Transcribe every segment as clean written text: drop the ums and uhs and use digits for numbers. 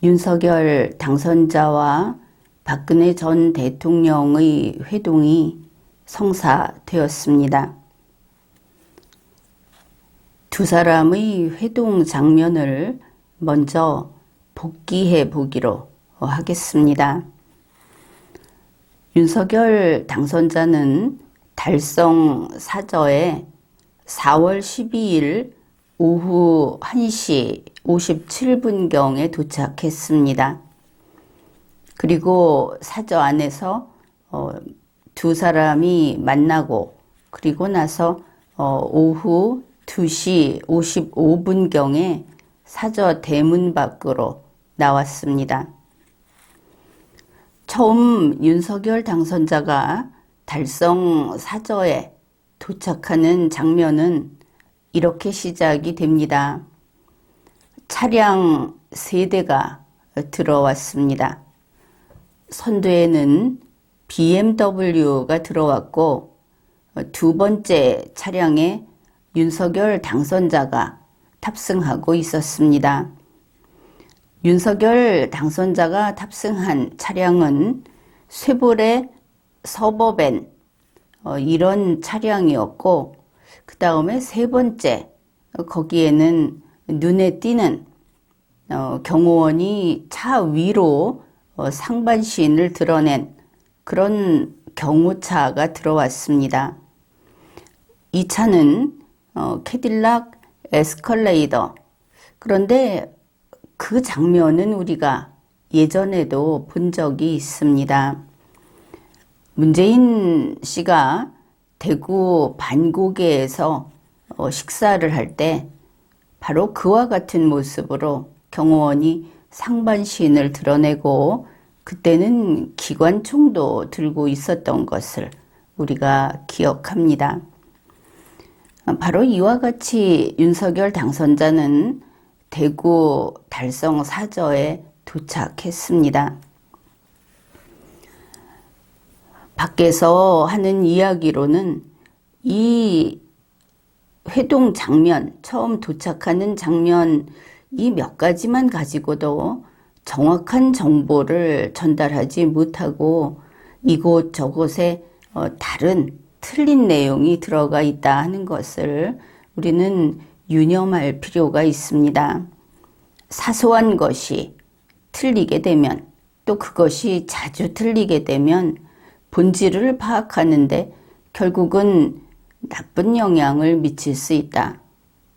윤석열 당선자와 박근혜 전 대통령의 회동이 성사되었습니다. 두 사람의 회동 장면을 먼저 복기해 보기로 하겠습니다. 윤석열 당선자는 달성 사저에 4월 12일 오후 1시 57분경에 도착했습니다. 그리고 사저 안에서 두 사람이 만나고 그리고 나서 오후 2시 55분경에 사저 대문 밖으로 나왔습니다. 처음 윤석열 당선자가 달성 사저에 도착하는 장면은 이렇게 시작이 됩니다. 차량 3대가 들어왔습니다. 선두에는 BMW가 들어왔고 두 번째 차량에 윤석열 당선자가 탑승하고 있었습니다. 윤석열 당선자가 탑승한 차량은 쉐보레 서버밴 이런 차량이었고 그 다음에 세 번째 거기에는 눈에 띄는 경호원이 차 위로 상반신을 드러낸 그런 경호차가 들어왔습니다. 이 차는 캐딜락 에스컬레이더. 그런데 그 장면은 우리가 예전에도 본 적이 있습니다. 문재인 씨가 대구 반고개에서 식사를 할 때 바로 그와 같은 모습으로 경호원이 상반신을 드러내고 그때는 기관총도 들고 있었던 것을 우리가 기억합니다. 바로 이와 같이 윤석열 당선자는 대구 달성 사저에 도착했습니다. 밖에서 하는 이야기로는 이 회동 장면, 처음 도착하는 장면 이 몇 가지만 가지고도 정확한 정보를 전달하지 못하고 이곳 저곳에 다른 틀린 내용이 들어가 있다 하는 것을 우리는 유념할 필요가 있습니다. 사소한 것이 틀리게 되면 또 그것이 자주 틀리게 되면 본질을 파악하는데 결국은 나쁜 영향을 미칠 수 있다.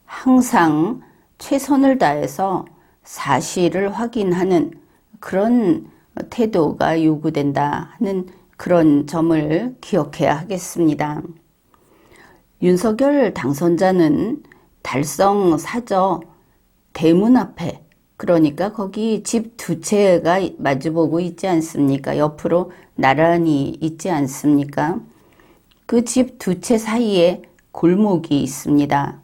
항상 최선을 다해서 사실을 확인하는 그런 태도가 요구된다 하는 그런 점을 기억해야 하겠습니다. 윤석열 당선자는 달성 사저 대문 앞에, 그러니까 거기 집 두 채가 마주보고 있지 않습니까? 옆으로 나란히 있지 않습니까? 그 집 두 채 사이에 골목이 있습니다.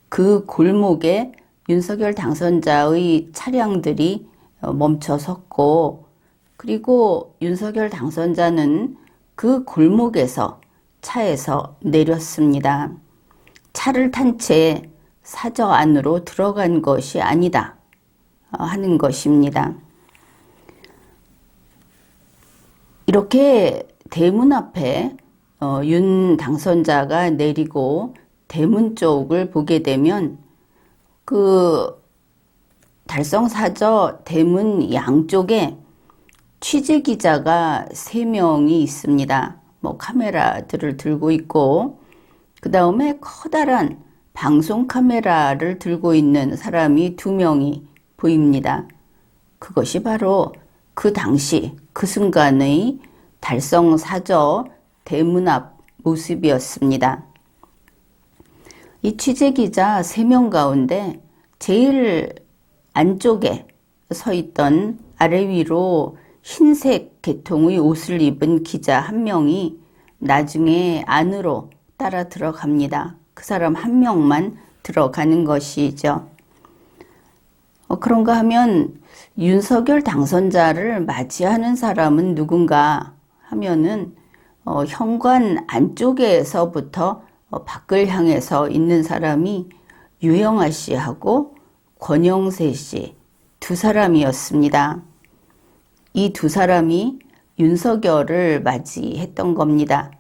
그 골목에 윤석열 당선자의 차량들이 멈춰 섰고 그리고 윤석열 당선자는 그 골목에서 차에서 내렸습니다. 차를 탄 채 사저 안으로 들어간 것이 아니다 하는 것입니다. 이렇게 대문 앞에 윤 당선자가 내리고 대문 쪽을 보게 되면 그 달성 사저 대문 양쪽에 취재 기자가 3명이 있습니다. 카메라들을 들고 있고 그 다음에 커다란 방송 카메라를 들고 있는 사람이 2명이 보입니다. 그것이 바로 그 당시 그 순간의 달성 사저 대문 앞 모습이었습니다. 이 취재 기자 3명 가운데 제일 안쪽에 서 있던 아래 위로 흰색 계통의 옷을 입은 기자 1명이 나중에 안으로 따라 들어갑니다. 그 사람 1명만 들어가는 것이죠. 그런가 하면 윤석열 당선자를 맞이하는 사람은 누군가 하면은 현관 안쪽에서부터 밖을 향해서 있는 사람이 유영아 씨하고 권영세 씨 두 사람이었습니다. 이 두 사람이 윤석열을 맞이했던 겁니다.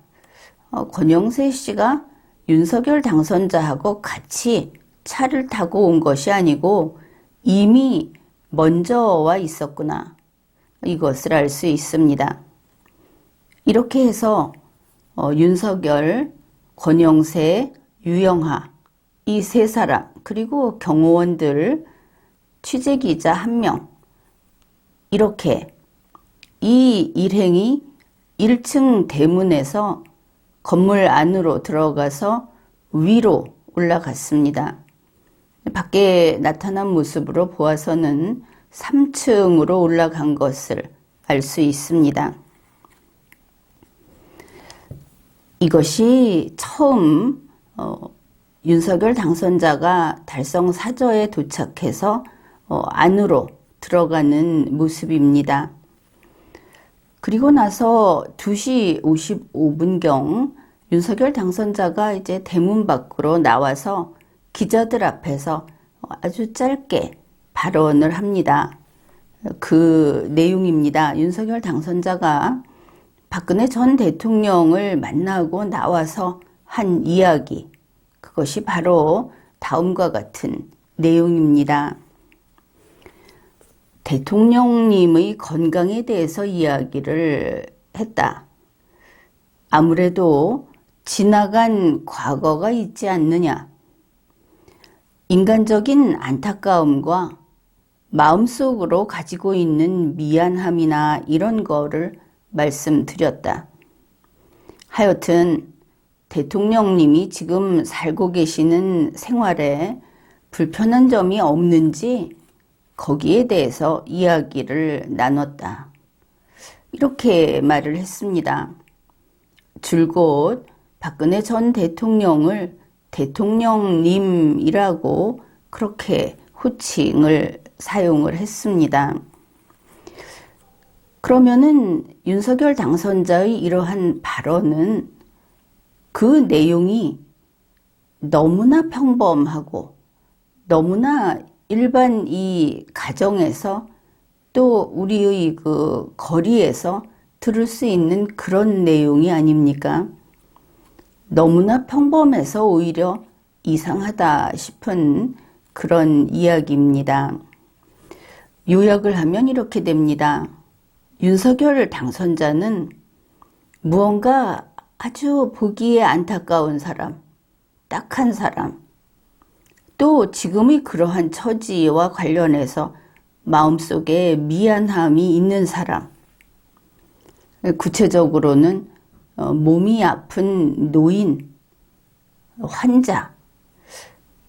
권영세 씨가 윤석열 당선자하고 같이 차를 타고 온 것이 아니고 이미 먼저 와 있었구나. 이것을 알 수 있습니다. 이렇게 해서 윤석열, 권영세, 유영하 이 세 사람 그리고 경호원들 취재기자 1명 이렇게 이 일행이 1층 대문에서 건물 안으로 들어가서 위로 올라갔습니다. 밖에 나타난 모습으로 보아서는 3층으로 올라간 것을 알 수 있습니다. 이것이 처음 윤석열 당선자가 달성 사저에 도착해서 안으로 들어가는 모습입니다. 그리고 나서 2시 55분경 윤석열 당선자가 이제 대문 밖으로 나와서 기자들 앞에서 아주 짧게 발언을 합니다. 그 내용입니다. 윤석열 당선자가 박근혜 전 대통령을 만나고 나와서 한 이야기, 그것이 바로 다음과 같은 내용입니다. 대통령님의 건강에 대해서 이야기를 했다. 아무래도 지나간 과거가 있지 않느냐. 인간적인 안타까움과 마음속으로 가지고 있는 미안함이나 이런 거를 말씀드렸다. 하여튼 대통령님이 지금 살고 계시는 생활에 불편한 점이 없는지 거기에 대해서 이야기를 나눴다. 이렇게 말을 했습니다. 줄곧 박근혜 전 대통령을 대통령님이라고 그렇게 호칭을 사용을 했습니다. 그러면은 윤석열 당선자의 이러한 발언은 그 내용이 너무나 평범하고 너무나 일반 이 가정에서 또 우리의 그 거리에서 들을 수 있는 그런 내용이 아닙니까? 너무나 평범해서 오히려 이상하다 싶은 그런 이야기입니다. 요약을 하면 이렇게 됩니다. 윤석열 당선자는 무언가 아주 보기에 안타까운 사람, 딱한 사람, 또 지금의 그러한 처지와 관련해서 마음속에 미안함이 있는 사람, 구체적으로는 몸이 아픈 노인, 환자,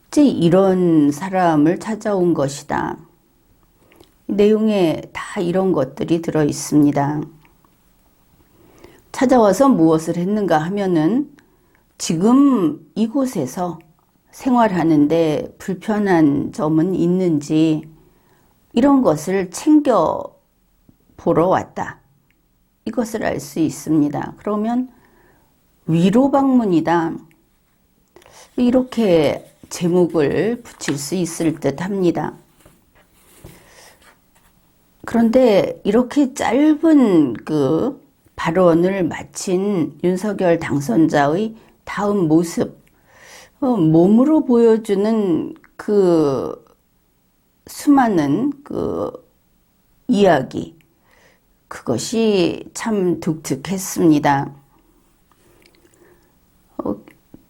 이제 이런 사람을 찾아온 것이다. 내용에 다 이런 것들이 들어 있습니다. 찾아와서 무엇을 했는가 하면은 지금 이곳에서 생활하는데 불편한 점은 있는지 이런 것을 챙겨 보러 왔다. 이것을 알 수 있습니다. 그러면 위로 방문이다. 이렇게 제목을 붙일 수 있을 듯 합니다. 그런데 이렇게 짧은 그 발언을 마친 윤석열 당선자의 다음 모습, 몸으로 보여주는 그 수많은 그 이야기, 그것이 참 독특했습니다.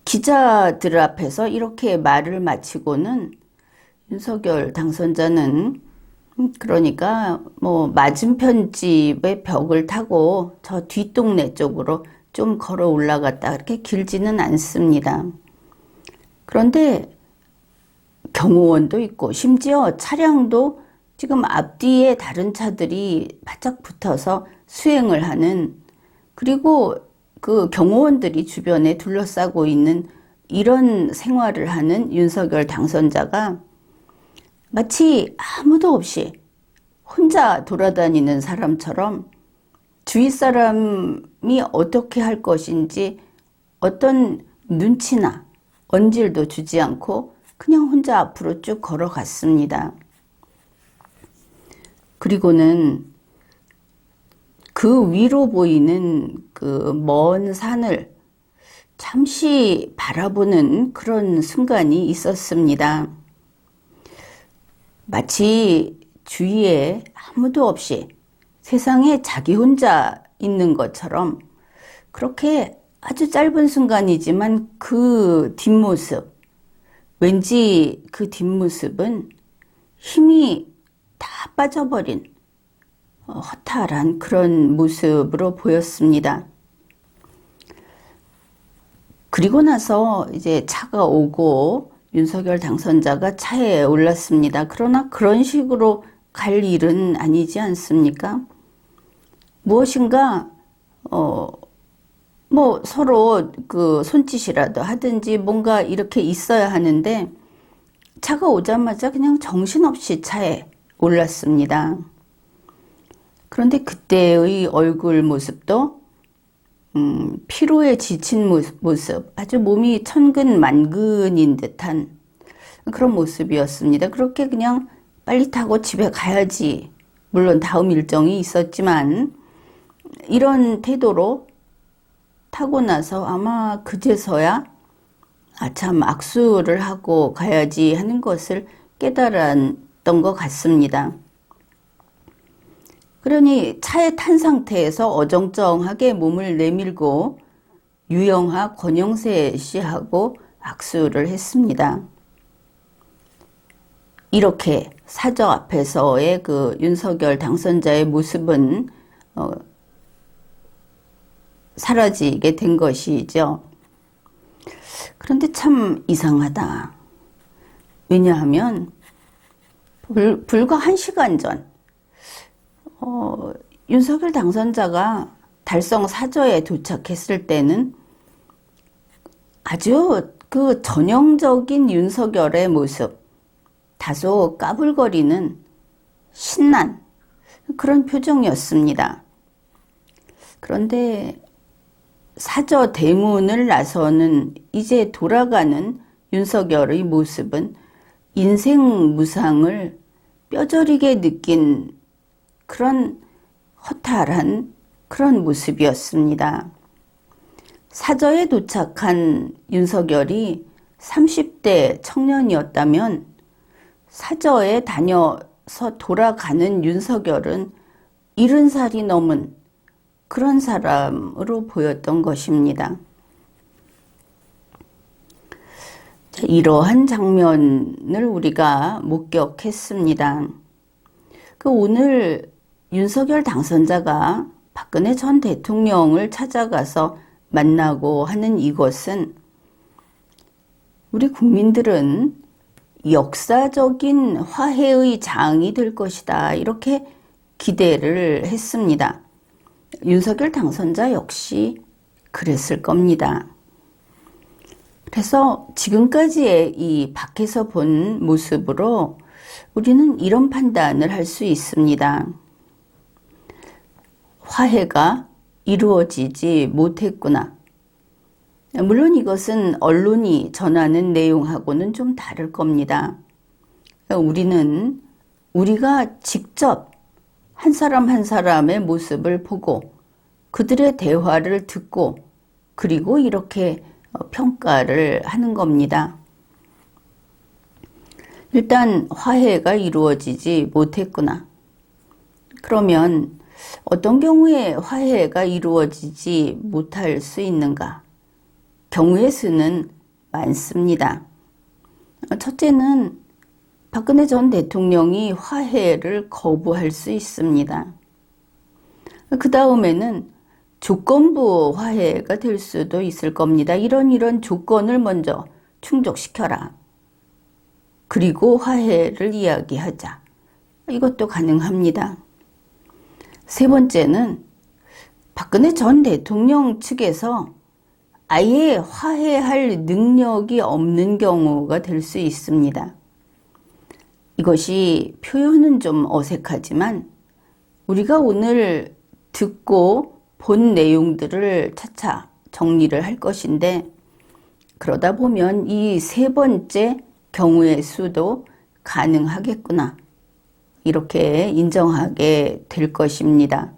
기자들 앞에서 이렇게 말을 마치고는 윤석열 당선자는 그러니까 뭐 맞은편 집의 벽을 타고 저 뒷동네 쪽으로 좀 걸어 올라갔다. 그렇게 길지는 않습니다. 그런데 경호원도 있고 심지어 차량도 지금 앞뒤에 다른 차들이 바짝 붙어서 수행을 하는, 그리고 그 경호원들이 주변에 둘러싸고 있는 이런 생활을 하는 윤석열 당선자가 마치 아무도 없이 혼자 돌아다니는 사람처럼 주위 사람이 어떻게 할 것인지 어떤 눈치나 언질도 주지 않고 그냥 혼자 앞으로 쭉 걸어갔습니다. 그리고는 그 위로 보이는 그 먼 산을 잠시 바라보는 그런 순간이 있었습니다. 마치 주위에 아무도 없이 세상에 자기 혼자 있는 것처럼 그렇게 아주 짧은 순간이지만 그 뒷모습, 왠지 그 뒷모습은 힘이 다 빠져버린 허탈한 그런 모습으로 보였습니다. 그리고 나서 이제 차가 오고 윤석열 당선자가 차에 올랐습니다. 그러나 그런 식으로 갈 일은 아니지 않습니까? 무엇인가 뭐 서로 그 손짓이라도 하든지 뭔가 이렇게 있어야 하는데 차가 오자마자 그냥 정신없이 차에 올랐습니다. 그런데 그때의 얼굴 모습도 피로에 지친 모습, 아주 몸이 천근만근인 듯한 그런 모습이었습니다. 그렇게 그냥 빨리 타고 집에 가야지. 물론 다음 일정이 있었지만 이런 태도로 타고 나서 아마 그제서야 참 악수를 하고 가야지 하는 것을 깨달았던 것 같습니다. 그러니 차에 탄 상태에서 어정쩡하게 몸을 내밀고 유영하, 권영세 씨하고 악수를 했습니다. 이렇게 사저 앞에서의 그 윤석열 당선자의 모습은 사라지게 된 것이죠. 그런데 참 이상하다. 왜냐하면 불과 1시간 전 윤석열 당선자가 달성 사저에 도착했을 때는 아주 그 전형적인 윤석열의 모습, 다소 까불거리는 신난 그런 표정이었습니다. 그런데 사저 대문을 나서는 이제 돌아가는 윤석열의 모습은 인생 무상을 뼈저리게 느낀 그런 허탈한 그런 모습이었습니다. 사저에 도착한 윤석열이 30대 청년이었다면 사저에 다녀서 돌아가는 윤석열은 70살이 넘은 그런 사람으로 보였던 것입니다. 이러한 장면을 우리가 목격했습니다. 오늘 윤석열 당선자가 박근혜 전 대통령을 찾아가서 만나고 하는 이것은 우리 국민들은 역사적인 화해의 장이 될 것이다. 이렇게 기대를 했습니다. 윤석열 당선자 역시 그랬을 겁니다. 그래서 지금까지의 이 밖에서 본 모습으로 우리는 이런 판단을 할 수 있습니다. 화해가 이루어지지 못했구나. 물론 이것은 언론이 전하는 내용하고는 좀 다를 겁니다. 우리는 우리가 직접 한 사람 한 사람의 모습을 보고 그들의 대화를 듣고 그리고 이렇게 평가를 하는 겁니다. 일단 화해가 이루어지지 못했구나. 그러면 어떤 경우에 화해가 이루어지지 못할 수 있는가? 경우의 수는 많습니다. 첫째는 박근혜 전 대통령이 화해를 거부할 수 있습니다. 그 다음에는 조건부 화해가 될 수도 있을 겁니다. 이런 조건을 먼저 충족시켜라. 그리고 화해를 이야기하자. 이것도 가능합니다. 세 번째는 박근혜 전 대통령 측에서 아예 화해할 능력이 없는 경우가 될 수 있습니다. 이것이 표현은 좀 어색하지만 우리가 오늘 듣고 본 내용들을 차차 정리를 할 것인데 그러다 보면 이 세 번째 경우의 수도 가능하겠구나. 이렇게 인정하게 될 것입니다.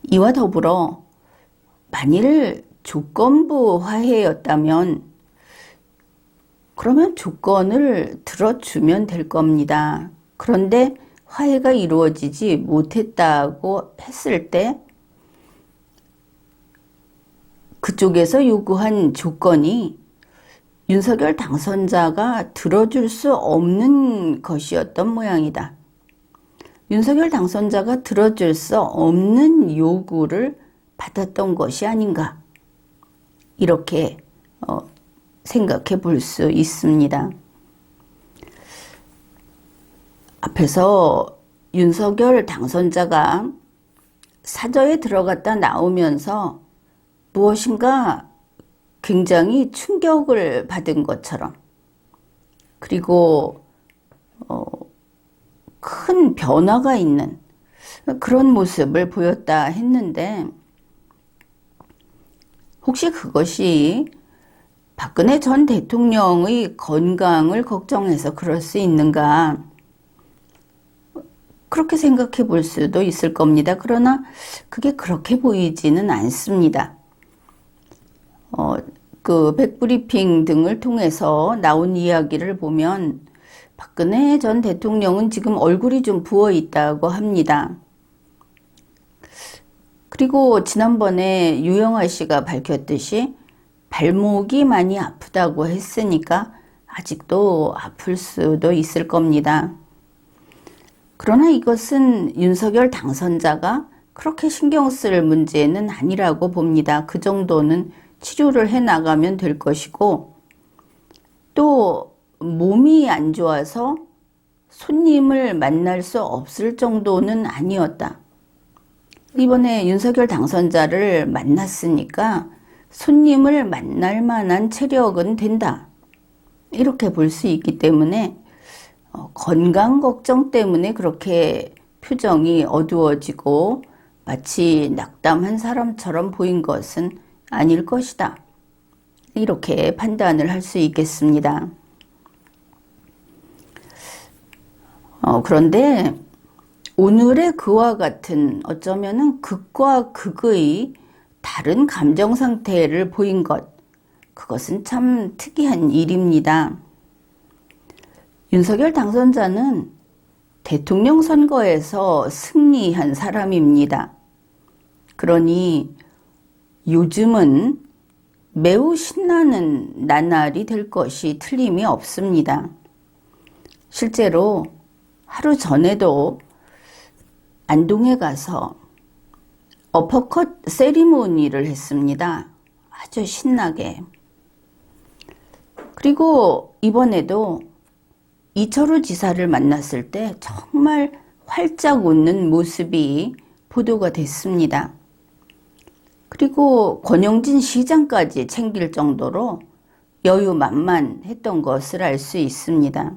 이와 더불어 만일 조건부 화해였다면 그러면 조건을 들어주면 될 겁니다. 그런데 화해가 이루어지지 못했다고 했을 때 그쪽에서 요구한 조건이 윤석열 당선자가 들어줄 수 없는 것이었던 모양이다. 윤석열 당선자가 들어줄 수 없는 요구를 받았던 것이 아닌가. 이렇게 생각해 볼 수 있습니다. 앞에서 윤석열 당선자가 사저에 들어갔다 나오면서 무엇인가 굉장히 충격을 받은 것처럼, 그리고 큰 변화가 있는 그런 모습을 보였다 했는데, 혹시 그것이 박근혜 전 대통령의 건강을 걱정해서 그럴 수 있는가? 그렇게 생각해 볼 수도 있을 겁니다. 그러나 그게 그렇게 보이지는 않습니다. 그 백브리핑 등을 통해서 나온 이야기를 보면 박근혜 전 대통령은 지금 얼굴이 좀 부어 있다고 합니다. 그리고 지난번에 유영아 씨가 밝혔듯이 발목이 많이 아프다고 했으니까 아직도 아플 수도 있을 겁니다. 그러나 이것은 윤석열 당선자가 그렇게 신경 쓸 문제는 아니라고 봅니다. 그 정도는 치료를 해 나가면 될 것이고, 또 몸이 안 좋아서 손님을 만날 수 없을 정도는 아니었다. 이번에 윤석열 당선자를 만났으니까 손님을 만날 만한 체력은 된다. 이렇게 볼 수 있기 때문에 건강 걱정 때문에 그렇게 표정이 어두워지고 마치 낙담한 사람처럼 보인 것은 아닐 것이다. 이렇게 판단을 할 수 있겠습니다. 그런데 오늘의 그와 같은 어쩌면은 극과 극의 다른 감정 상태를 보인 것, 그것은 참 특이한 일입니다. 윤석열 당선자는 대통령 선거에서 승리한 사람입니다. 그러니 요즘은 매우 신나는 나날이 될 것이 틀림이 없습니다. 실제로 하루 전에도 안동에 가서 어퍼컷 세리모니를 했습니다. 아주 신나게. 그리고 이번에도 이철우 지사를 만났을 때 정말 활짝 웃는 모습이 보도가 됐습니다. 그리고 권영진 시장까지 챙길 정도로 여유만만했던 것을 알 수 있습니다.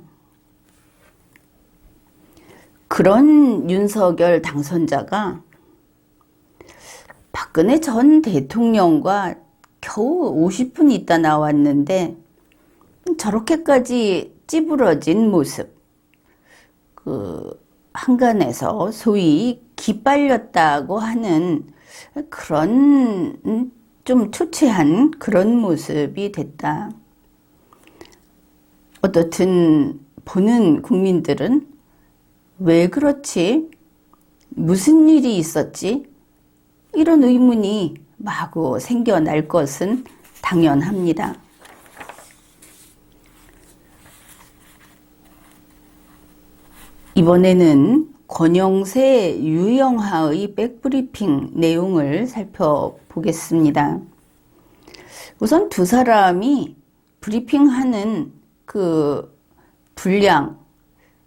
그런 윤석열 당선자가 박근혜 전 대통령과 겨우 50분 있다 나왔는데 저렇게까지 찌부러진 모습, 그 한간에서 소위 기빨렸다고 하는 그런 좀 초췌한 그런 모습이 됐다. 어떻든 보는 국민들은 왜 그렇지? 무슨 일이 있었지? 이런 의문이 마구 생겨날 것은 당연합니다. 이번에는 권영세, 유영하의 백브리핑 내용을 살펴보겠습니다. 우선 두 사람이 브리핑하는 그 분량,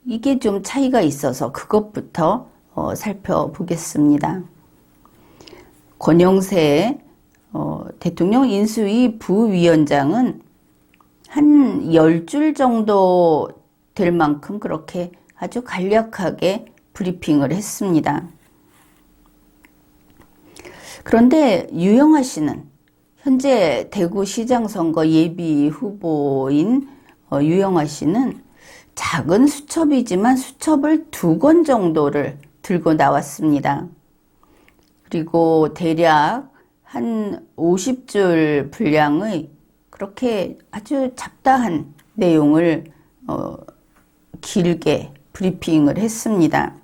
이게 좀 차이가 있어서 그것부터 살펴보겠습니다. 권영세 대통령 인수위 부위원장은 한 10줄 정도 될 만큼 그렇게 아주 간략하게 브리핑을 했습니다. 그런데 유영하 씨는 현재 대구시장 선거 예비 후보인 유영하 씨는 작은 수첩이지만 수첩을 2권 정도를 들고 나왔습니다. 그리고 대략 한 50줄 분량의 그렇게 아주 잡다한 내용을 길게 브리핑을 했습니다.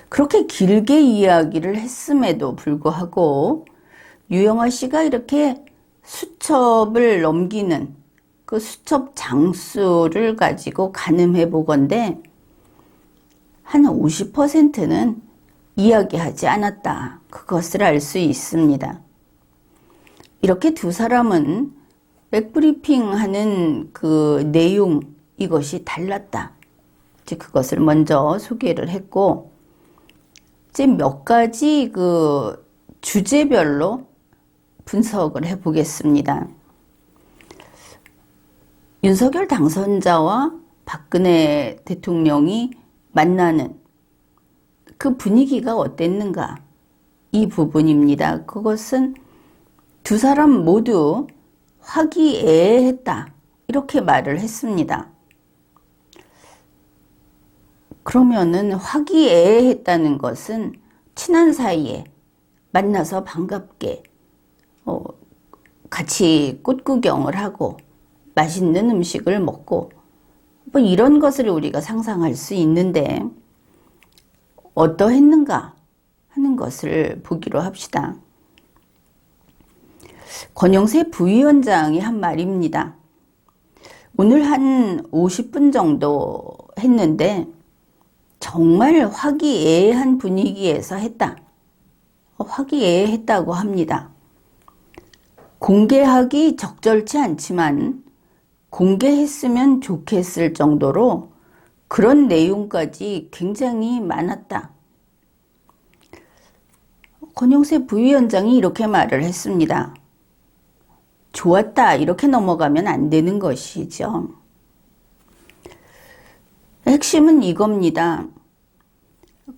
그렇게 길게 이야기를 했음에도 불구하고 유영아 씨가 이렇게 수첩을 넘기는 그 수첩 장수를 가지고 가늠해 보건대 한 50%는 이야기하지 않았다. 그것을 알 수 있습니다. 이렇게 두 사람은 백브리핑 하는 그 내용, 이것이 달랐다. 이제 그것을 먼저 소개를 했고, 이제 몇 가지 그 주제별로 분석을 해 보겠습니다. 윤석열 당선자와 박근혜 대통령이 만나는 그 분위기가 어땠는가? 이 부분입니다. 그것은 두 사람 모두 화기애애했다. 이렇게 말을 했습니다. 그러면은 화기애애했다는 것은 친한 사이에 만나서 반갑게 같이 꽃구경을 하고 맛있는 음식을 먹고 뭐 이런 것을 우리가 상상할 수 있는데 어떠했는가 하는 것을 보기로 합시다. 권영세 부위원장이 한 말입니다. 오늘 한 50분 정도 했는데 정말 화기애애한 분위기에서 했다. 화기애애했다고 합니다. 공개하기 적절치 않지만 공개했으면 좋겠을 정도로 그런 내용까지 굉장히 많았다. 권영세 부위원장이 이렇게 말을 했습니다. 좋았다 이렇게 넘어가면 안 되는 것이죠. 핵심은 이겁니다.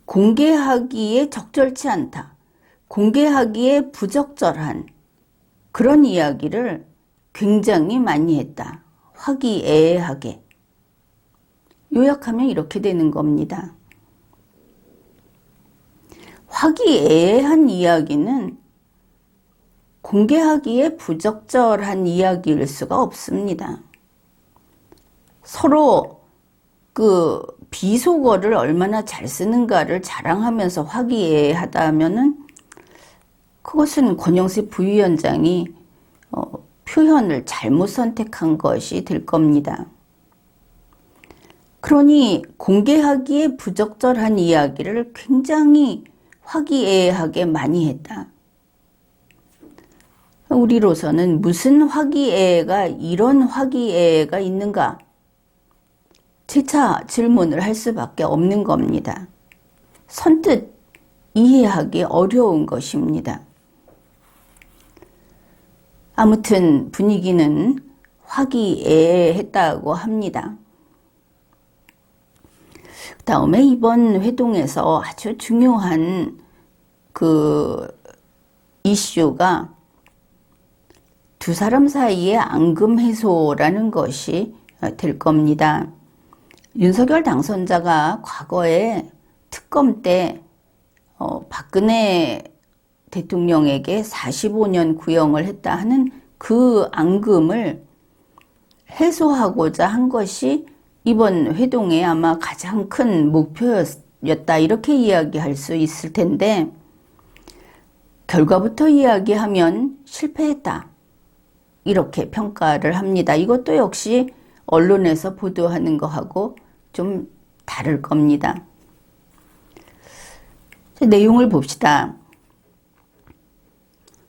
공개하기에 적절치 않다. 공개하기에 부적절한 그런 이야기를 굉장히 많이 했다. 화기애애하게. 요약하면 이렇게 되는 겁니다. 화기애애한 이야기는 공개하기에 부적절한 이야기일 수가 없습니다. 서로 그 비속어를 얼마나 잘 쓰는가를 자랑하면서 화기애애하다면은 그것은 권영세 부위원장이 표현을 잘못 선택한 것이 될 겁니다. 그러니 공개하기에 부적절한 이야기를 굉장히 화기애애하게 많이 했다. 우리로서는 무슨 화기애애가 이런 화기애애가 있는가? 재차 질문을 할 수밖에 없는 겁니다. 선뜻 이해하기 어려운 것입니다. 아무튼 분위기는 화기애애했다고 합니다. 그 다음에 이번 회동에서 아주 중요한 그 이슈가 두 사람 사이의 앙금 해소라는 것이 될 겁니다. 윤석열 당선자가 과거에 특검 때 박근혜 대통령에게 45년 구형을 했다 하는 그 앙금을 해소하고자 한 것이 이번 회동의 아마 가장 큰 목표였다 이렇게 이야기할 수 있을 텐데 결과부터 이야기하면 실패했다 이렇게 평가를 합니다. 이것도 역시 언론에서 보도하는 거하고 좀 다를 겁니다. 내용을 봅시다.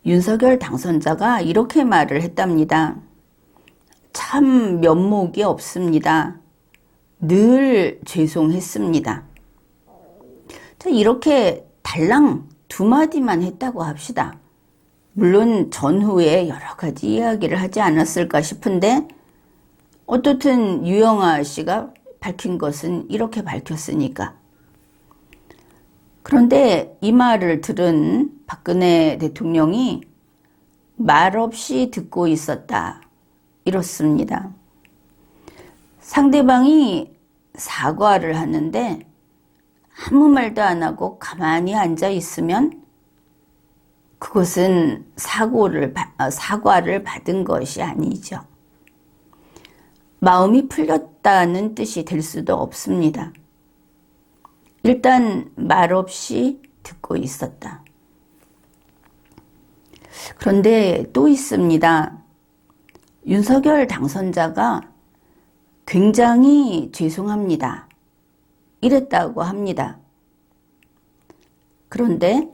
윤석열 당선자가 이렇게 말을 했답니다. 참 면목이 없습니다. 늘 죄송했습니다. 이렇게 달랑 두 마디만 했다고 합시다. 물론 전후에 여러 가지 이야기를 하지 않았을까 싶은데 어떻든 유영아 씨가 밝힌 것은 이렇게 밝혔으니까. 그런데 이 말을 들은 박근혜 대통령이 말없이 듣고 있었다. 이렇습니다. 상대방이 사과를 하는데 아무 말도 안 하고 가만히 앉아 있으면 그것은 사과를 받은 것이 아니죠. 마음이 풀렸다는 뜻이 될 수도 없습니다. 일단 말없이 듣고 있었다. 그런데 또 있습니다. 윤석열 당선자가 굉장히 죄송합니다. 이랬다고 합니다. 그런데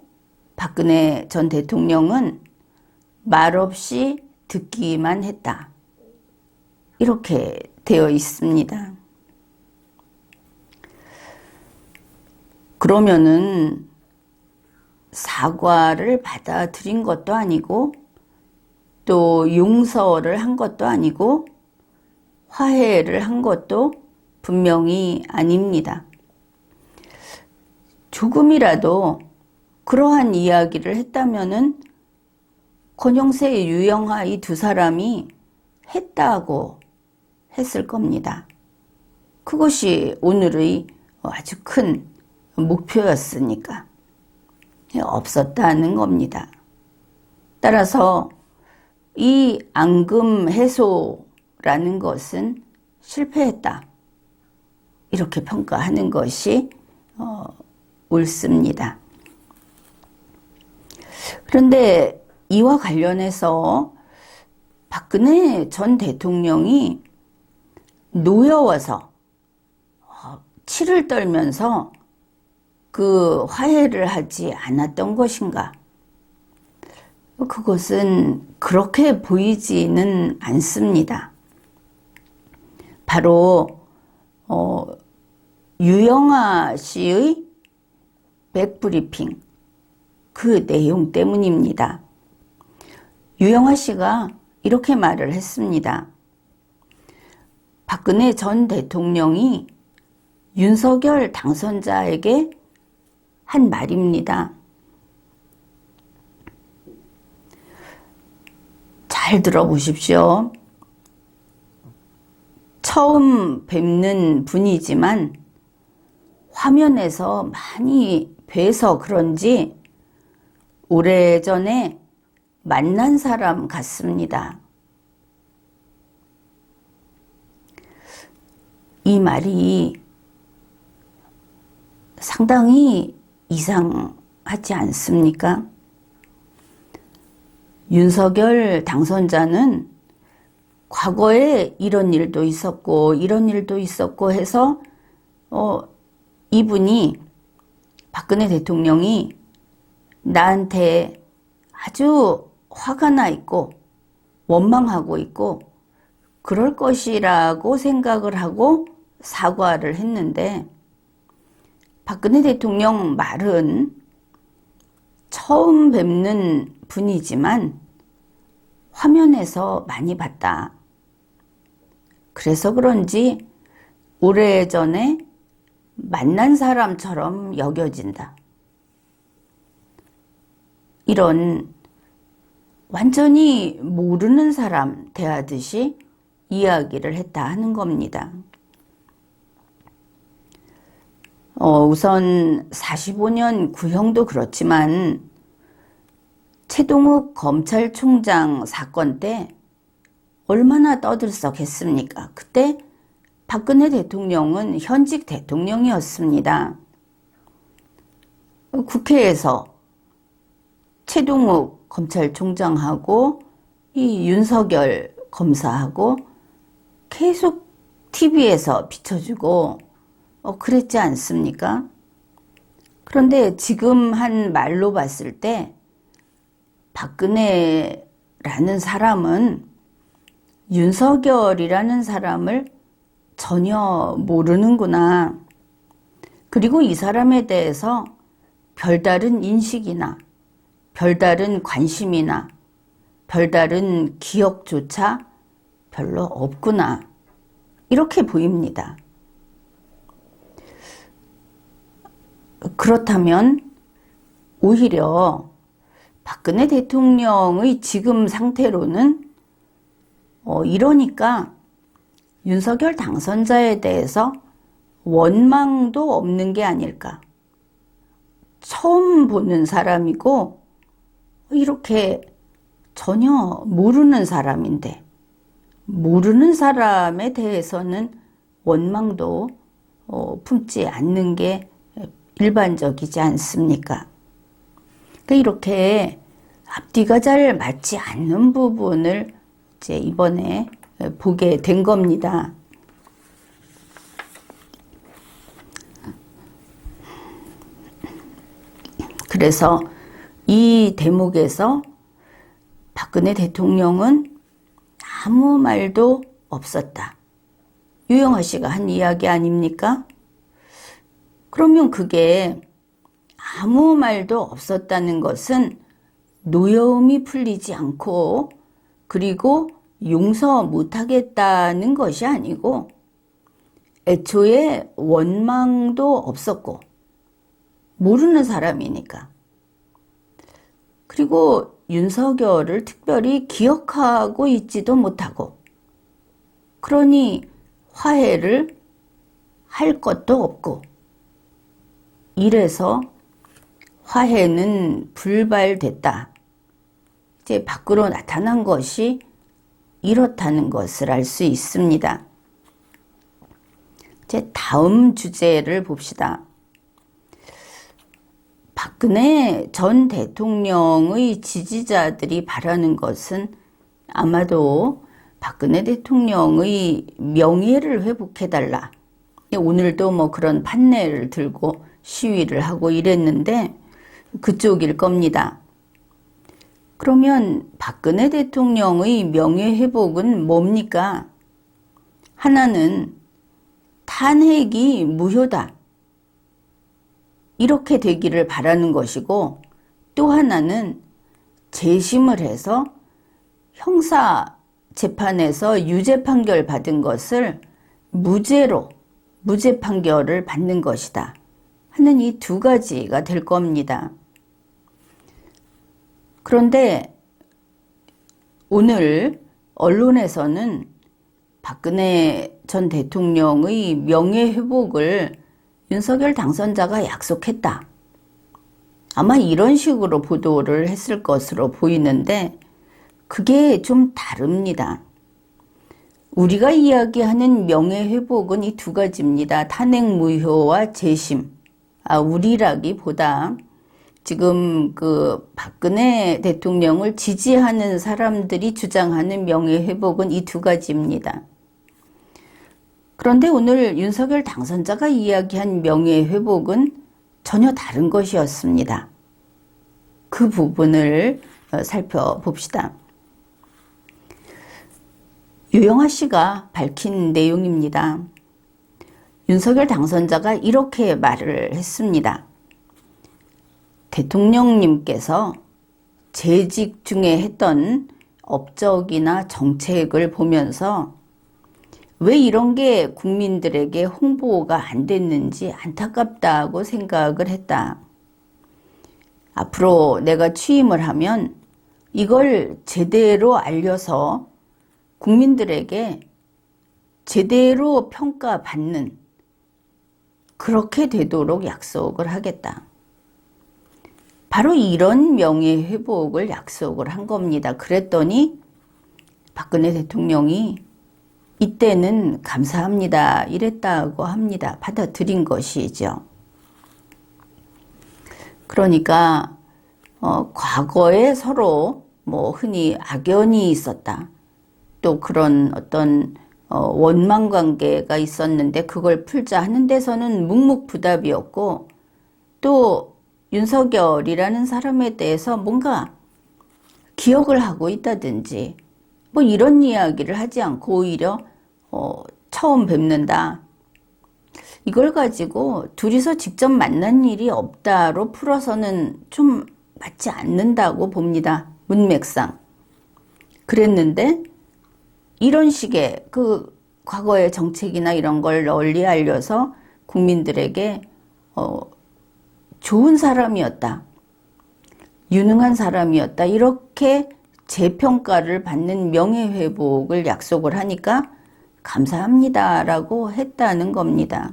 박근혜 전 대통령은 말없이 듣기만 했다. 이렇게 되어 있습니다. 그러면은 사과를 받아들인 것도 아니고 또 용서를 한 것도 아니고 화해를 한 것도 분명히 아닙니다. 조금이라도 그러한 이야기를 했다면은 권영세, 유영하 이 두 사람이 했다고 했을 겁니다. 그것이 오늘의 아주 큰 목표였으니까 없었다는 겁니다. 따라서 이 앙금 해소라는 것은 실패했다. 이렇게 평가하는 것이 옳습니다. 그런데 이와 관련해서 박근혜 전 대통령이 노여워서 치를 떨면서 그 화해를 하지 않았던 것인가? 그것은 그렇게 보이지는 않습니다. 바로 유영하 씨의 백브리핑 그 내용 때문입니다. 유영하 씨가 이렇게 말을 했습니다. 박근혜 전 대통령이 윤석열 당선자에게 한 말입니다. 잘 들어보십시오. 처음 뵙는 분이지만 화면에서 많이 뵈서 그런지 오래전에 만난 사람 같습니다. 이 말이 상당히 이상하지 않습니까? 윤석열 당선자는 과거에 이런 일도 있었고 이런 일도 있었고 해서 이분이 박근혜 대통령이 나한테 아주 화가 나 있고 원망하고 있고 그럴 것이라고 생각을 하고 사과를 했는데 박근혜 대통령 말은 처음 뵙는 분이지만 화면에서 많이 봤다. 그래서 그런지 오래전에 만난 사람처럼 여겨진다. 이런 완전히 모르는 사람 대하듯이 이야기를 했다 하는 겁니다. 우선 45년 구형도 그렇지만 최동욱 검찰총장 사건 때 얼마나 떠들썩했습니까? 그때 박근혜 대통령은 현직 대통령이었습니다. 국회에서 최동욱 검찰총장하고 이 윤석열 검사하고 계속 TV에서 비춰주고 그랬지 않습니까? 그런데 지금 한 말로 봤을 때 박근혜라는 사람은 윤석열이라는 사람을 전혀 모르는구나. 그리고 이 사람에 대해서 별다른 인식이나 별다른 관심이나 별다른 기억조차 별로 없구나. 이렇게 보입니다. 그렇다면 오히려 박근혜 대통령의 지금 상태로는 이러니까 윤석열 당선자에 대해서 원망도 없는 게 아닐까. 처음 보는 사람이고 이렇게 전혀 모르는 사람인데 모르는 사람에 대해서는 원망도 품지 않는 게 일반적이지 않습니까? 이렇게 앞뒤가 잘 맞지 않는 부분을 이제 이번에 보게 된 겁니다. 그래서 이 대목에서 박근혜 대통령은 아무 말도 없었다. 유영하 씨가 한 이야기 아닙니까? 그러면 그게 아무 말도 없었다는 것은 노여움이 풀리지 않고 그리고 용서 못하겠다는 것이 아니고 애초에 원망도 없었고 모르는 사람이니까. 그리고 윤석열을 특별히 기억하고 있지도 못하고 그러니 화해를 할 것도 없고 이래서 화해는 불발됐다. 이제 밖으로 나타난 것이 이렇다는 것을 알 수 있습니다. 이제 다음 주제를 봅시다. 박근혜 전 대통령의 지지자들이 바라는 것은 아마도 박근혜 대통령의 명예를 회복해달라. 오늘도 뭐 그런 판례를 들고 시위를 하고 이랬는데 그쪽일 겁니다. 그러면 박근혜 대통령의 명예회복은 뭡니까? 하나는 탄핵이 무효다. 이렇게 되기를 바라는 것이고 또 하나는 재심을 해서 형사 재판에서 유죄 판결 받은 것을 무죄로 무죄 판결을 받는 것이다 하는 이 두 가지가 될 겁니다. 그런데 오늘 언론에서는 박근혜 전 대통령의 명예회복을 윤석열 당선자가 약속했다. 아마 이런 식으로 보도를 했을 것으로 보이는데 그게 좀 다릅니다. 우리가 이야기하는 명예회복은 이 두 가지입니다. 탄핵 무효와 재심. 우리라기보다 지금 그 박근혜 대통령을 지지하는 사람들이 주장하는 명예회복은 이 두 가지입니다. 그런데 오늘 윤석열 당선자가 이야기한 명예회복은 전혀 다른 것이었습니다. 그 부분을 살펴봅시다. 유영하 씨가 밝힌 내용입니다. 윤석열 당선자가 이렇게 말을 했습니다. 대통령님께서 재직 중에 했던 업적이나 정책을 보면서 왜 이런 게 국민들에게 홍보가 안 됐는지 안타깝다고 생각을 했다. 앞으로 내가 취임을 하면 이걸 제대로 알려서 국민들에게 제대로 평가받는 그렇게 되도록 약속을 하겠다. 바로 이런 명예회복을 약속을 한 겁니다. 그랬더니 박근혜 대통령이 이때는 감사합니다. 이랬다고 합니다. 받아들인 것이죠. 그러니까 과거에 서로 뭐 흔히 악연이 있었다. 또 그런 어떤 원망 관계가 있었는데 그걸 풀자 하는 데서는 묵묵부답이었고 또 윤석열이라는 사람에 대해서 뭔가 기억을 하고 있다든지 뭐 이런 이야기를 하지 않고 오히려 처음 뵙는다. 이걸 가지고 둘이서 직접 만난 일이 없다로 풀어서는 좀 맞지 않는다고 봅니다. 문맥상. 그랬는데 이런 식의 그 과거의 정책이나 이런 걸 널리 알려서 국민들에게 좋은 사람이었다. 유능한 사람이었다. 이렇게 재평가를 받는 명예회복을 약속을 하니까 감사합니다라고 했다는 겁니다.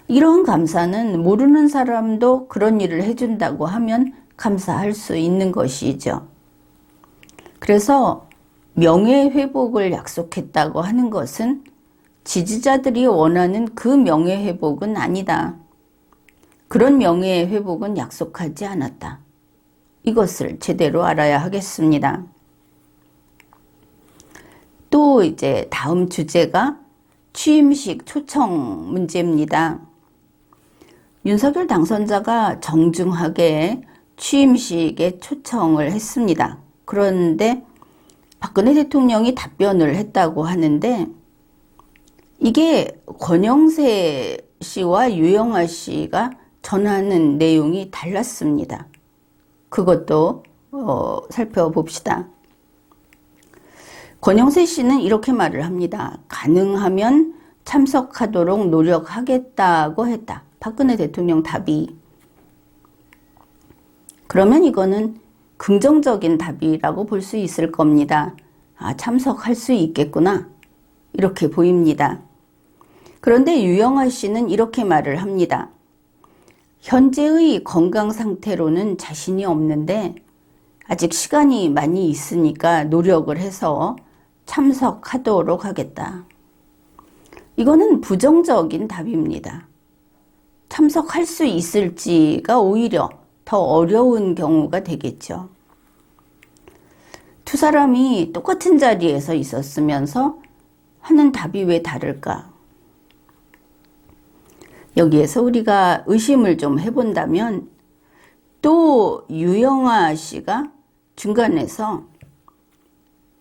이런 감사는 모르는 사람도 그런 일을 해준다고 하면 감사할 수 있는 것이죠. 그래서 명예회복을 약속했다고 하는 것은 지지자들이 원하는 그 명예회복은 아니다. 그런 명예회복은 약속하지 않았다. 이것을 제대로 알아야 하겠습니다. 또 이제 다음 주제가 취임식 초청 문제입니다. 윤석열 당선자가 정중하게 취임식에 초청을 했습니다. 그런데 박근혜 대통령이 답변을 했다고 하는데 이게 권영세 씨와 유영아 씨가 전하는 내용이 달랐습니다. 그것도 살펴봅시다. 권영세 씨는 이렇게 말을 합니다. 가능하면 참석하도록 노력하겠다고 했다. 박근혜 대통령 답이. 그러면 이거는 긍정적인 답이라고 볼 수 있을 겁니다. 아, 참석할 수 있겠구나. 이렇게 보입니다. 그런데 유영아 씨는 이렇게 말을 합니다. 현재의 건강 상태로는 자신이 없는데 아직 시간이 많이 있으니까 노력을 해서 참석하도록 하겠다. 이거는 부정적인 답입니다. 참석할 수 있을지가 오히려 더 어려운 경우가 되겠죠. 두 사람이 똑같은 자리에서 있었으면서 하는 답이 왜 다를까? 여기에서 우리가 의심을 좀 해본다면 또 유영아 씨가 중간에서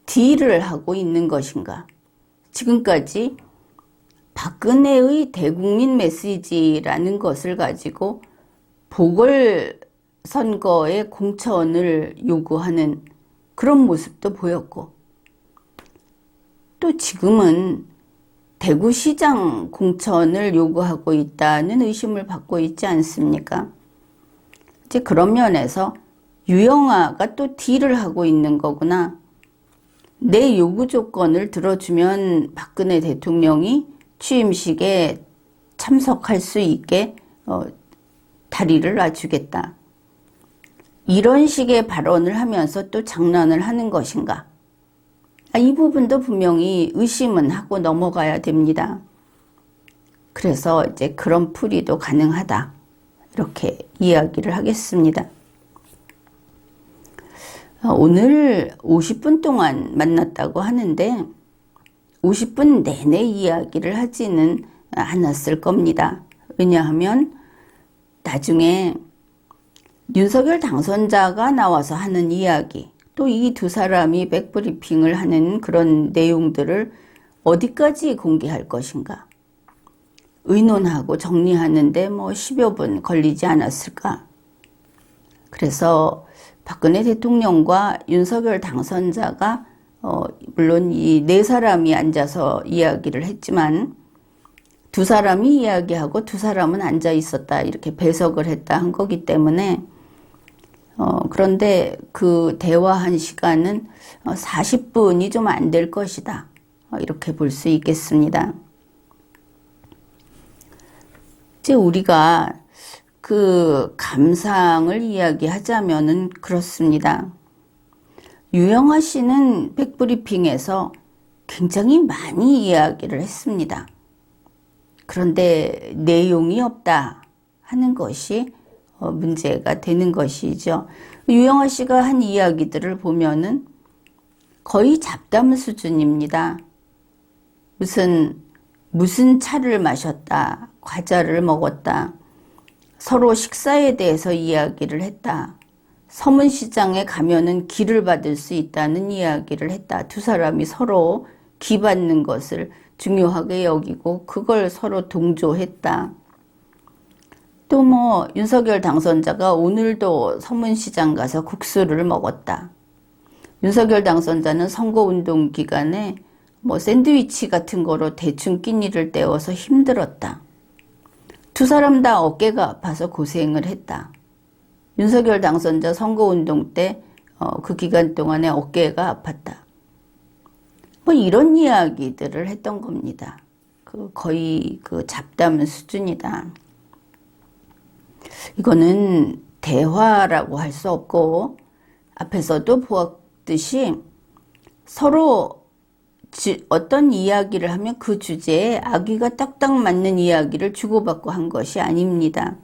딜을 하고 있는 것인가? 지금까지 박근혜의 대국민 메시지라는 것을 가지고 보궐선거의 공천을 요구하는 그런 모습도 보였고 또 지금은 대구시장 공천을 요구하고 있다는 의심을 받고 있지 않습니까? 이제 그런 면에서 유영아가 또 딜을 하고 있는 거구나. 내 요구 조건을 들어주면 박근혜 대통령이 취임식에 참석할 수 있게 다리를 놔주겠다. 이런 식의 발언을 하면서 또 장난을 하는 것인가? 이 부분도 분명히 의심은 하고 넘어가야 됩니다. 그래서 이제 그런 풀이도 가능하다. 이렇게 이야기를 하겠습니다. 오늘 50분 동안 만났다고 하는데 50분 내내 이야기를 하지는 않았을 겁니다. 왜냐하면 나중에 윤석열 당선자가 나와서 하는 이야기, 또 이 두 사람이 백브리핑을 하는 그런 내용들을 어디까지 공개할 것인가? 의논하고 정리하는데 뭐 10여 분 걸리지 않았을까? 그래서 박근혜 대통령과 윤석열 당선자가 물론 이 네 사람이 앉아서 이야기를 했지만 두 사람이 이야기하고 두 사람은 앉아 있었다 이렇게 배석을 했다 한 거기 때문에 그런데 그 대화한 시간은 40분이 좀 안 될 것이다. 이렇게 볼 수 있겠습니다. 이제 우리가 그 감상을 이야기하자면은 그렇습니다. 유영아 씨는 백브리핑에서 굉장히 많이 이야기를 했습니다. 그런데 내용이 없다 하는 것이 문제가 되는 것이죠. 유영아 씨가 한 이야기들을 보면은 거의 잡담 수준입니다. 무슨 차를 마셨다, 과자를 먹었다, 서로 식사에 대해서 이야기를 했다, 서문시장에 가면은 기를 받을 수 있다는 이야기를 했다. 두 사람이 서로 기 받는 것을 중요하게 여기고 그걸 서로 동조했다. 또 뭐 윤석열 당선자가 오늘도 서문시장 가서 국수를 먹었다. 윤석열 당선자는 선거운동 기간에 뭐 샌드위치 같은 거로 대충 끼니를 때워서 힘들었다. 두 사람 다 어깨가 아파서 고생을 했다. 윤석열 당선자 선거운동 때 그 기간 동안에 어깨가 아팠다. 뭐 이런 이야기들을 했던 겁니다. 거의 잡담 수준이다. 이거는 대화라고 할 수 없고, 앞에서도 보았듯이 서로 어떤 이야기를 하면 그 주제에 아귀가 딱딱 맞는 이야기를 주고받고 한 것이 아닙니다.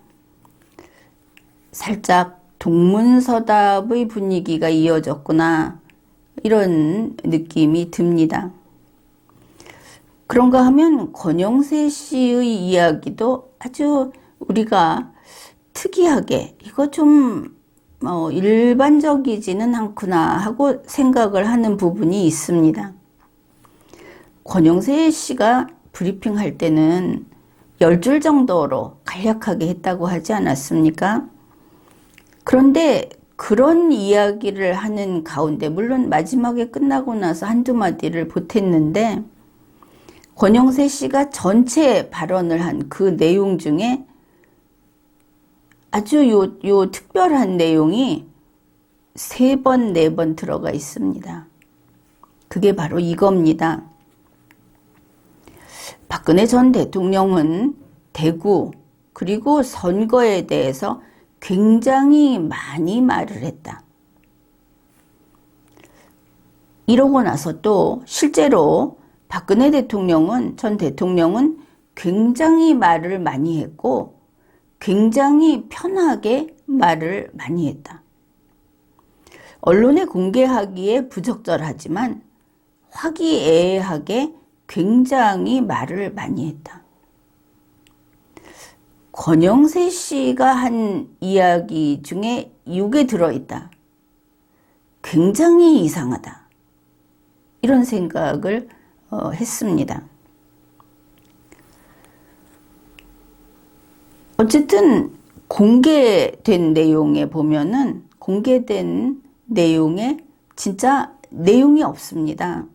살짝 동문서답의 분위기가 이어졌구나, 이런 느낌이 듭니다. 그런가 하면 권영세 씨의 이야기도 아주 우리가 특이하게 이거 좀 일반적이지는 않구나 하고 생각을 하는 부분이 있습니다. 권영세 씨가 브리핑 할 때는 10줄 정도로 간략하게 했다고 하지 않았습니까? 그런데 그런 이야기를 하는 가운데, 물론 마지막에 끝나고 나서 한두 마디를 보탰는데, 권영세 씨가 전체 발언을 한 그 내용 중에 아주 요 특별한 내용이 3번, 4번 들어가 있습니다. 그게 바로 이겁니다. 박근혜 전 대통령은 대구 그리고 선거에 대해서 굉장히 많이 말을 했다. 이러고 나서 또 실제로 박근혜 전 대통령은 굉장히 말을 많이 했고 굉장히 편하게 말을 많이 했다. 언론에 공개하기에 부적절하지만 화기애애하게 굉장히 말을 많이 했다. 권영세 씨가 한 이야기 중에 이게 들어있다. 굉장히 이상하다. 이런 생각을 했습니다. 어쨌든 공개된 내용에 보면은 공개된 내용에 진짜 내용이 없습니다.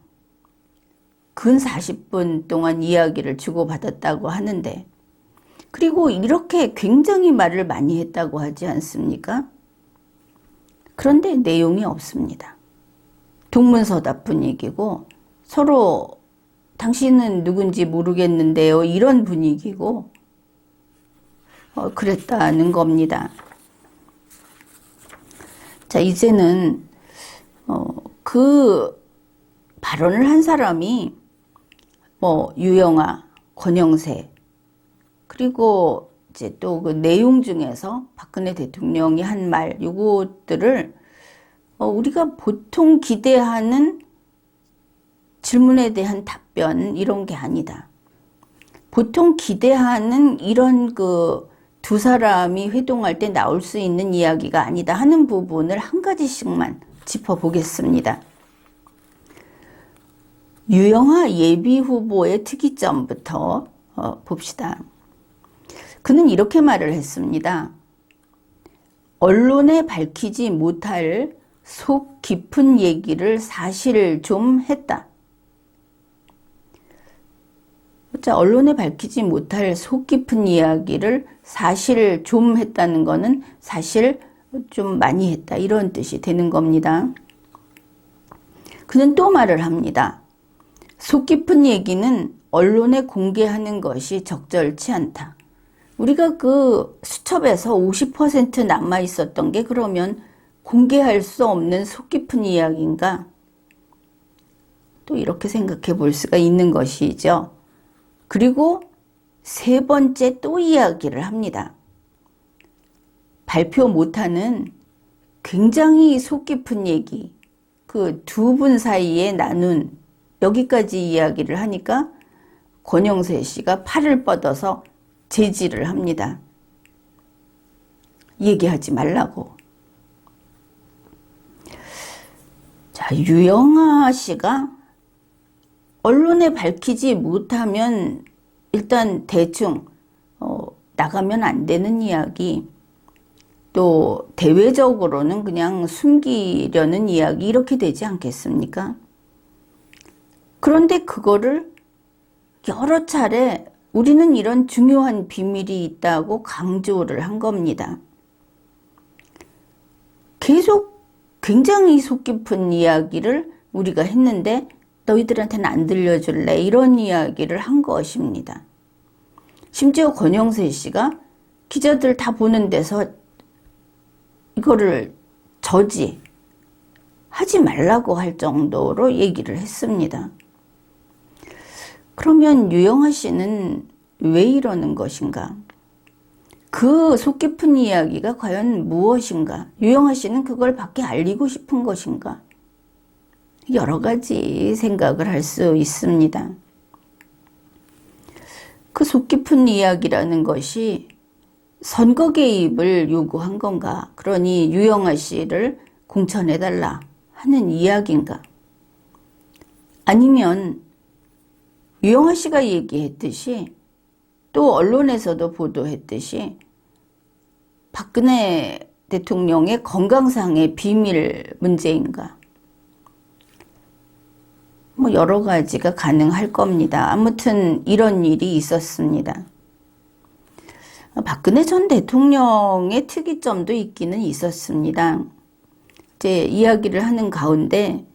근 40분 동안 이야기를 주고받았다고 하는데, 그리고 이렇게 굉장히 말을 많이 했다고 하지 않습니까? 그런데 내용이 없습니다. 동문서답 분위기고 서로 당신은 누군지 모르겠는데요, 이런 분위기고 그랬다는 겁니다. 자, 이제는 그 발언을 한 사람이 유영아, 권영세, 그리고 이제 또 그 내용 중에서 박근혜 대통령이 한 말, 요것들을 우리가 보통 기대하는 질문에 대한 답변, 이런 게 아니다. 보통 기대하는 이런 두 사람이 회동할 때 나올 수 있는 이야기가 아니다 하는 부분을 한 가지씩만 짚어보겠습니다. 유영하 예비후보의 특이점부터 봅시다. 그는 이렇게 말을 했습니다. 언론에 밝히지 못할 속 깊은 얘기를 사실 좀 했다. 자, 언론에 밝히지 못할 속 깊은 이야기를 사실 좀 했다는 거는 사실 좀 많이 했다, 이런 뜻이 되는 겁니다. 그는 또 말을 합니다. 속 깊은 얘기는 언론에 공개하는 것이 적절치 않다. 우리가 수첩에서 50% 남아 있었던 게 그러면 공개할 수 없는 속 깊은 이야기인가? 또 이렇게 생각해 볼 수가 있는 것이죠. 그리고 3번째 또 이야기를 합니다. 발표 못하는 굉장히 속 깊은 얘기, 그 2분 사이에 나눈, 여기까지 이야기를 하니까 권영세 씨가 팔을 뻗어서 제지를 합니다. 얘기하지 말라고. 자, 유영하 씨가 언론에 밝히지 못하면 일단 대충 나가면 안 되는 이야기, 또 대외적으로는 그냥 숨기려는 이야기, 이렇게 되지 않겠습니까? 그런데 그거를 여러 차례 우리는 이런 중요한 비밀이 있다고 강조를 한 겁니다. 계속 굉장히 속 깊은 이야기를 우리가 했는데 너희들한테는 안 들려줄래? 이런 이야기를 한 것입니다. 심지어 권영세 씨가 기자들 다 보는 데서 이거를 저지하지 말라고 할 정도로 얘기를 했습니다. 그러면 유영아 씨는 왜 이러는 것인가? 그 속 깊은 이야기가 과연 무엇인가? 유영아 씨는 그걸 밖에 알리고 싶은 것인가? 여러 가지 생각을 할 수 있습니다. 그 속 깊은 이야기라는 것이 선거 개입을 요구한 건가? 그러니 유영아 씨를 공천해달라 하는 이야기인가? 아니면 유영아 씨가 얘기했듯이 또 언론에서도 보도했듯이 박근혜 대통령의 건강상의 비밀 문제인가? 뭐 여러 가지가 가능할 겁니다. 아무튼 이런 일이 있었습니다. 박근혜 전 대통령의 특이점도 있기는 있었습니다. 이제 이야기를 하는 가운데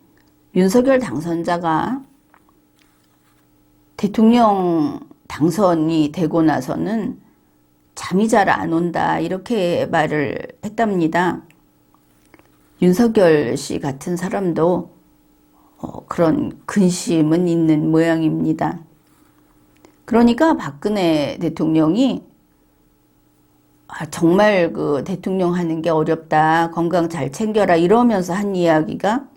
윤석열 당선자가 대통령 당선이 되고 나서는 잠이 잘 안 온다 이렇게 말을 했답니다. 윤석열 씨 같은 사람도 그런 근심은 있는 모양입니다. 그러니까 박근혜 대통령이 정말 그 대통령 하는 게 어렵다, 건강 잘 챙겨라 이러면서 한 이야기가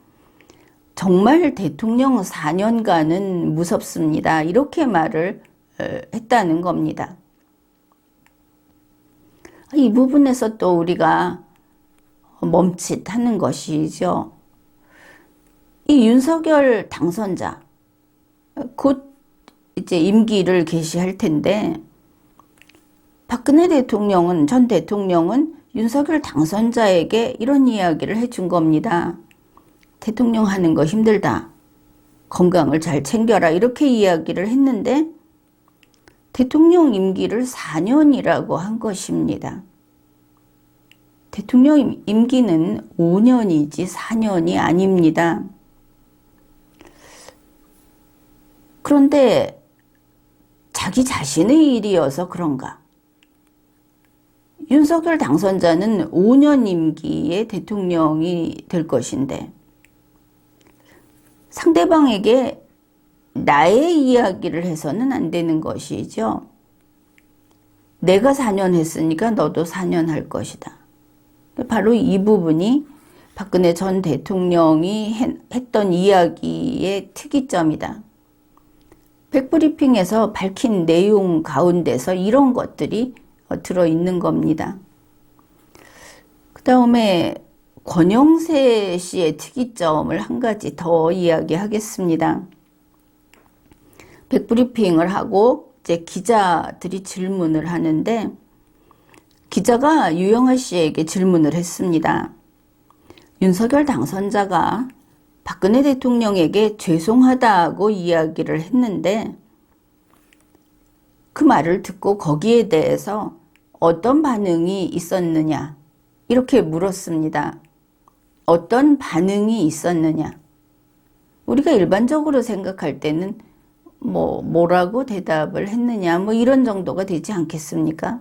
정말 대통령 4년간은 무섭습니다. 이렇게 말을 했다는 겁니다. 이 부분에서 또 우리가 멈칫하는 것이죠. 이 윤석열 당선자 곧 이제 임기를 개시할 텐데 박근혜 대통령은 전 대통령은 윤석열 당선자에게 이런 이야기를 해준 겁니다. 대통령 하는 거 힘들다. 건강을 잘 챙겨라. 이렇게 이야기를 했는데 대통령 임기를 4년이라고 한 것입니다. 대통령 임기는 5년이지 4년이 아닙니다. 그런데 자기 자신의 일이어서 그런가? 윤석열 당선자는 5년 임기의 대통령이 될 것인데 상대방에게 나의 이야기를 해서는 안 되는 것이죠. 내가 4년 했으니까 너도 4년 할 것이다. 바로 이 부분이 박근혜 전 대통령이 했던 이야기의 특이점이다. 백브리핑에서 밝힌 내용 가운데서 이런 것들이 들어있는 겁니다. 그 다음에 권영세 씨의 특이점을 한 가지 더 이야기하겠습니다. 백브리핑을 하고 이제 기자들이 질문을 하는데 기자가 유영아 씨에게 질문을 했습니다. 윤석열 당선자가 박근혜 대통령에게 죄송하다고 이야기를 했는데 그 말을 듣고 거기에 대해서 어떤 반응이 있었느냐 이렇게 물었습니다. 어떤 반응이 있었느냐? 우리가 일반적으로 생각할 때는 뭐라고 대답을 했느냐 이런 정도가 되지 않겠습니까?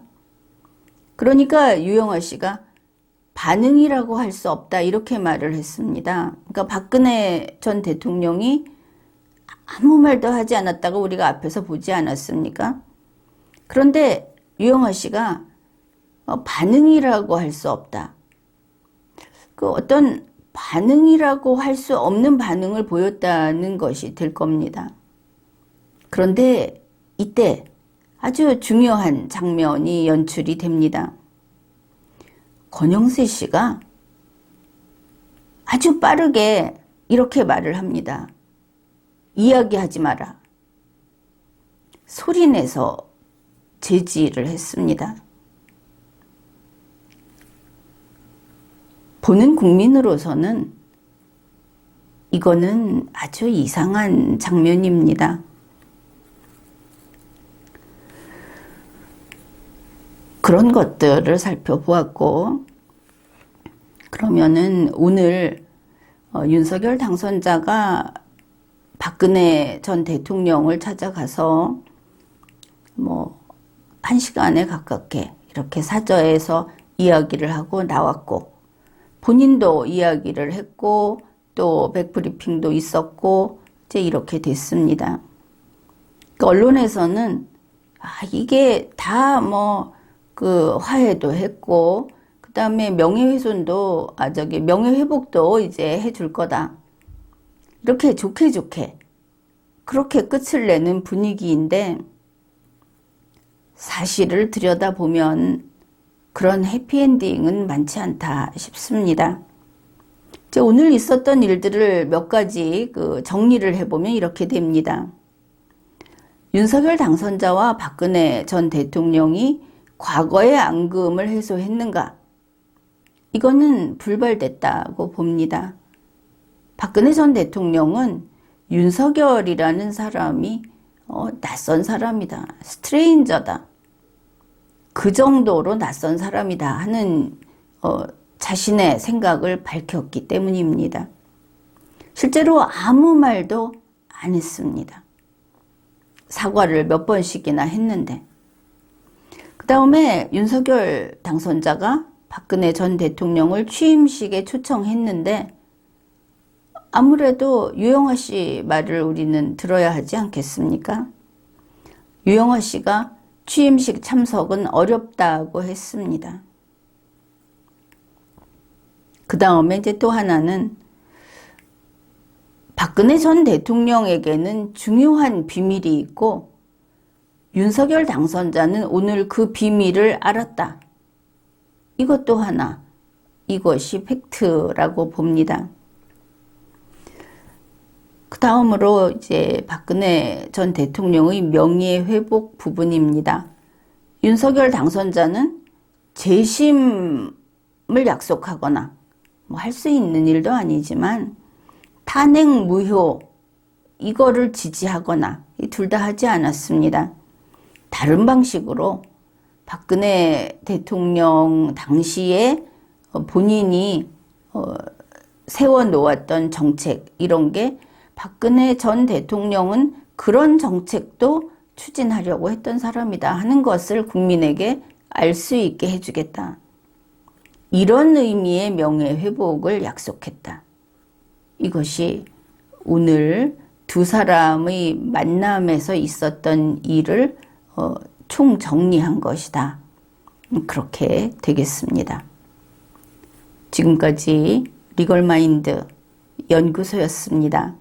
그러니까 유영아 씨가 반응이라고 할 수 없다 이렇게 말을 했습니다. 그러니까 박근혜 전 대통령이 아무 말도 하지 않았다고 우리가 앞에서 보지 않았습니까? 그런데 유영아 씨가 반응이라고 할 수 없다. 그 어떤 반응이라고 할 수 없는 반응을 보였다는 것이 될 겁니다. 그런데 이때 아주 중요한 장면이 연출이 됩니다. 권영세 씨가 아주 빠르게 이렇게 말을 합니다. 이야기하지 마라. 소리내서 제지를 했습니다. 보는 국민으로서는 이거는 아주 이상한 장면입니다. 그런 것들을 살펴보았고, 그러면은 오늘 윤석열 당선자가 박근혜 전 대통령을 찾아가서 뭐 1시간에 가깝게 이렇게 사저에서 이야기를 하고 나왔고, 본인도 이야기를 했고 또 백브리핑도 있었고 이제 이렇게 됐습니다. 그러니까 언론에서는 이게 다 뭐 그 화해도 했고 그다음에 명예훼손도 명예회복도 이제 해줄 거다, 이렇게 좋게 그렇게 끝을 내는 분위기인데, 사실을 들여다보면 그런 해피엔딩은 많지 않다 싶습니다. 이제 오늘 있었던 일들을 몇 가지 정리를 해보면 이렇게 됩니다. 윤석열 당선자와 박근혜 전 대통령이 과거의 앙금을 해소했는가? 이거는 불발됐다고 봅니다. 박근혜 전 대통령은 윤석열이라는 사람이 낯선 사람이다, 스트레인저다, 그 정도로 낯선 사람이다 하는 자신의 생각을 밝혔기 때문입니다. 실제로 아무 말도 안 했습니다. 사과를 몇 번씩이나 했는데, 그 다음에 윤석열 당선자가 박근혜 전 대통령을 취임식에 초청했는데, 아무래도 유영아 씨 말을 우리는 들어야 하지 않겠습니까? 유영아 씨가 취임식 참석은 어렵다고 했습니다. 그 다음에 이제 또 하나는, 박근혜 전 대통령에게는 중요한 비밀이 있고 윤석열 당선자는 오늘 그 비밀을 알았다. 이것도 하나, 이것이 팩트라고 봅니다. 그 다음으로 이제 박근혜 전 대통령의 명예회복 부분입니다. 윤석열 당선자는 재심을 약속하거나 뭐 할 수 있는 일도 아니지만 탄핵 무효 이거를 지지하거나 이 둘 다 하지 않았습니다. 다른 방식으로 박근혜 대통령 당시에 본인이 세워놓았던 정책, 이런 게 박근혜 전 대통령은 그런 정책도 추진하려고 했던 사람이다 하는 것을 국민에게 알 수 있게 해주겠다, 이런 의미의 명예회복을 약속했다. 이것이 오늘 두 사람의 만남에서 있었던 일을 총정리한 것이다, 그렇게 되겠습니다. 지금까지 리걸마인드 연구소였습니다.